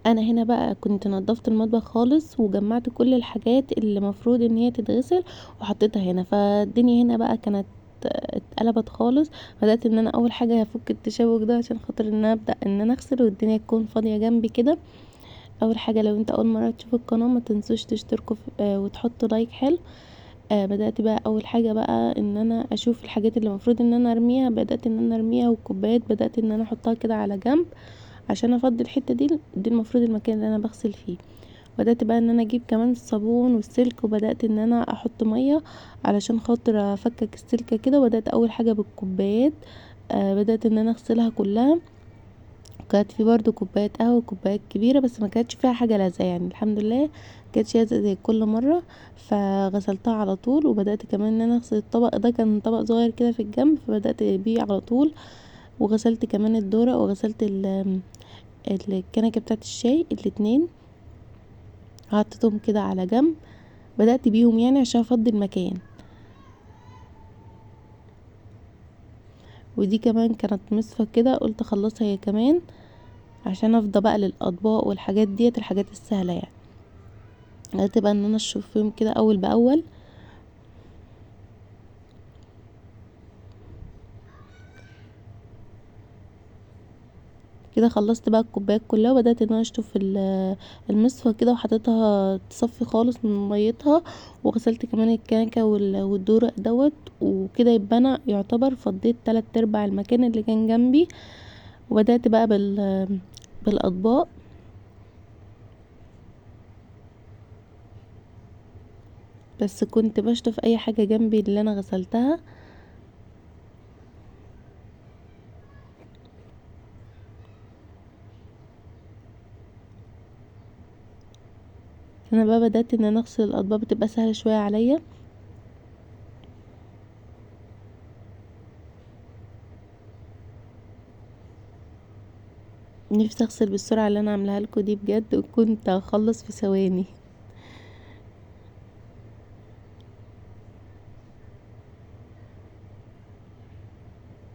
انا هنا بقى كنت نضفت المطبخ خالص وجمعت كل الحاجات اللي مفروض ان هي تتغسل وحطيتها هنا. فالدنيا هنا بقى كانت اتقلبت خالص. بدأت ان انا اول حاجة هفك التشابك ده عشان خاطر ان انا ابدأ ان انا اغسل والدنيا تكون فاضية جنبي كده. اول حاجة لو انت اول مرة تشوف القناة ما تنسوش تشتركوا وتحطوا لايك حلو. بدأت بقى اول حاجة بقى ان انا اشوف الحاجات اللي المفروض ان انا ارميها، بدأت ان انا ارميها، والكوبايات بدأت ان انا احطها كده على جنب عشان افضي الحتة دي المفروض المكان اللي انا بغسل فيه. بدأت بقى ان انا اجيب كمان الصابون والسلك وبدأت ان انا احط مية علشان خاطر افكك السلكة كده. وبدأت اول حاجة بالكوبايات، بدأت ان انا اغسلها كلها. كانت في برضو كوبايات قهوة وكوبايات كبيرة بس ما كانتش فيها حاجة لازقة يعني الحمد لله، كانتش لازقة زي كل مرة. فغسلتها على طول. وبدأت كمان ان انا اغسل الطبق ده، كان طبق صغير كده في الجنب فبدأت بيه على طول. وغسلت كمان الدورة وغسلت الكنكة بتاعت الشاي الاتنين، حطيتهم كده على جنب. بدأت بيهم يعني عشان افضي المكان. ودي كمان كانت مصفى كده قلت اخلصها هي كمان عشان افضى بقى للاطباق والحاجات ديت الحاجات السهلة يعني. بدأت بقى ان انا اشوف فيهم كده اول باول. كده خلصت بقى الكوبايات كلها وبدأت ان انا اشطف المصفى كده وحطيتها تصفي خالص من ميتها. وغسلت كمان الكنكة والدورق دوت. وكده يبقى انا يعتبر فضيت 3/4 المكان اللي كان جنبي. وبدأت بقى بالاطباق. بس كنت بشطف اي حاجة جنبي اللي انا غسلتها. انا بقى بدأت ان انا اغسل الاطباق بتبقى سهلة شوية عليا. نفسي اغسل بالسرعة اللي انا عاملاها لكم دي بجد وكنت هخلص في ثواني.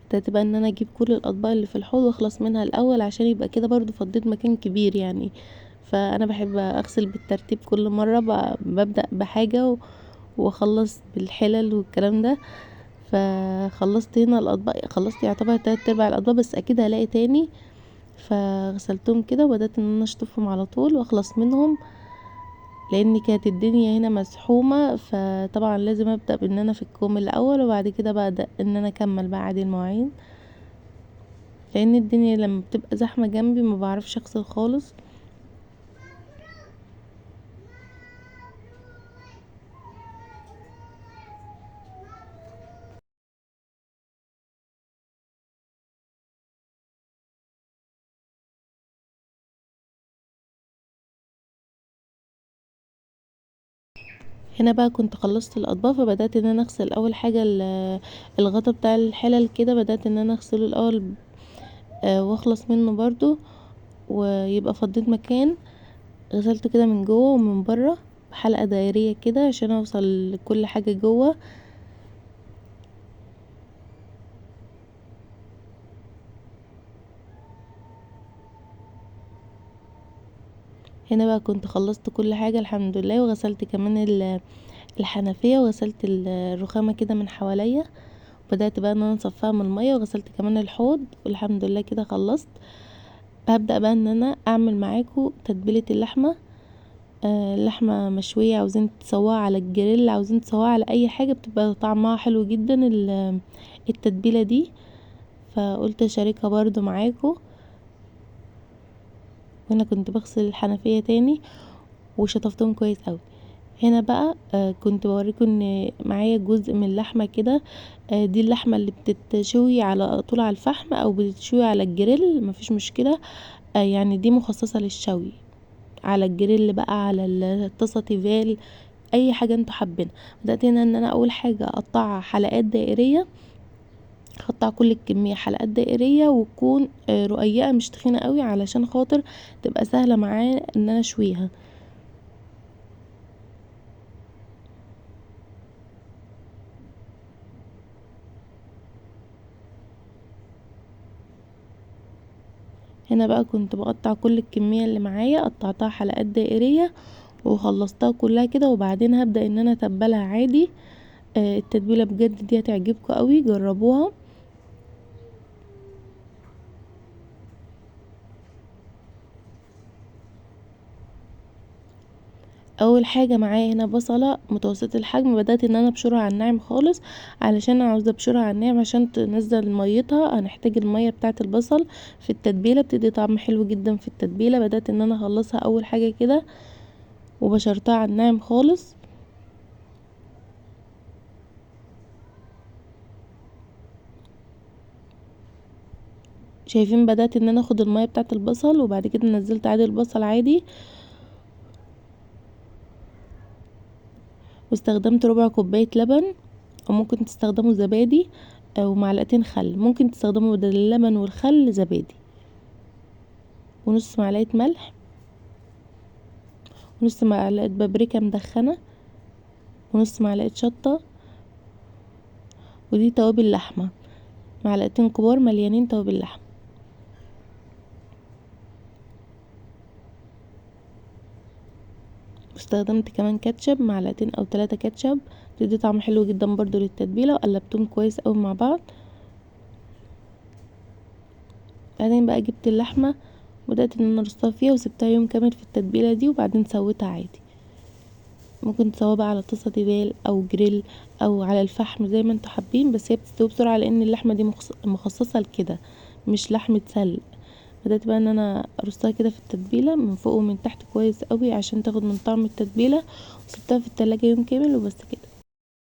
بدأت بقى ان انا اجيب كل الاطباق اللي في الحوض واخلص منها الاول عشان يبقى كده برضو فضيت مكان كبير يعني. فانا بحب اغسل بالترتيب كل مرة ببدأ بحاجة واخلص بالحلل والكلام ده. فخلصت هنا الاطباق، خلصت يعتبر 3/4 الاطباق بس اكيد هلاقي تاني. فغسلتهم كده وبدأت ان انا اشطفهم على طول واخلص منهم لان كانت الدنيا هنا مزحومة. فطبعا لازم ابدأ بان انا افكهم الاول وبعد كده ببدأ ان انا اكمل بقى عادي المواعين. لان الدنيا لما بتبقى زحمة جنبي ما بعرفش اغسل خالص. هنا بقى كنت خلصت الاطباق فبدأت ان انا اغسل اول حاجة الغطا بتاع الحلل كده. بدأت ان انا اغسله الاول واخلص منه برضو ويبقى فضيت مكان. غسلته كده من جوه ومن بره بحلقة دائرية كده عشان اوصل لكل حاجة جوه. هنا بقى كنت خلصت كل حاجة الحمد لله. وغسلت كمان الحنفية وغسلت الرخامة كده من حواليا. بدأت بقى ان انا اصفيها من المية وغسلت كمان الحوض والحمد لله كده خلصت. هبدأ بقى ان انا اعمل معاكم تتبيلة اللحمة. اللحمة مشوية عاوزين تسووها على الجريل عاوزين تسووها على اي حاجة بتبقى طعمها حلو جدا التتبيلة دي. فقلت اشاركها برضو معاكم. وانا كنت بغسل الحنفية تاني وشطفتهم كويس اوي. هنا بقى كنت بوريكم ان معايا جزء من اللحمة كده. دي اللحمة اللي بتتشوي على طول على الفحم او بتتشوي على الجريل مفيش مشكلة. يعني دي مخصصة للشوي على الجريل بقى على الطاسة تيفال اي حاجة انتوا حابينها. بدأت هنا ان انا اول حاجة اقطعها حلقات دائرية. اقطع كل الكمية حلقات دائرية وتكون رقيقة مش تخينة قوي علشان خاطر تبقى سهلة معايا ان انا اشويها. هنا هنا بقى كنت بقطع كل الكمية اللي معايا، قطعتها حلقات دائرية وخلصتها كلها كده، وبعدين هبدأ ان انا اتبلها عادي. التتبيلة بجد دي هتعجبكم قوي، جربوها. اول حاجة معايا هنا بصلة متوسطة الحجم، بدأت ان انا ابشرها على الناعم خالص، علشان انا عاوزة ابشرها على الناعم عشان تنزل ميتها. هنحتاج المية بتاعة البصل في التتبيلة، بتدي طعم حلو جدا في التتبيلة. بدأت ان انا اخلصها اول حاجة كده وبشرتها على الناعم خالص. شايفين بدأت ان انا اخد المية بتاعة البصل، وبعد كده نزلت عادي البصل عادي، واستخدمت ربع كوباية لبن، او ممكن تستخدموا زبادي او معلقتين خل. ممكن تستخدموا بدل اللبن والخل زبادي، ونص معلقة ملح، ونص معلقة بابريكا مدخنة، ونص معلقة شطة. ودي توابل لحمة، معلقتين كبار مليانين توابل لحمة. واستخدمت كمان كاتشب، معلقتين او 3 كاتشب، تدي طعم حلو جدا برضو للتتبيلة، وقلبتهم كويس اوي مع بعض. بعدين بقى جبت اللحمة، بدأت ان انا ارصها فيها وسبتها يوم كامل في التتبيلة دي، وبعدين سويتها عادي. ممكن تسووها بقى على طاسة تيفال او جريل او على الفحم زي ما انتوا حابين، بس هي بتستوي بسرعة لان اللحمة دي مخصصة لكده، مش لحمة سلق. بدأت بقى ان انا ارصها كده في التتبيلة من فوق ومن تحت كويس قوي عشان تاخد من طعم التتبيلة، وسبتها في التلاجة يوم كامل وبس كده.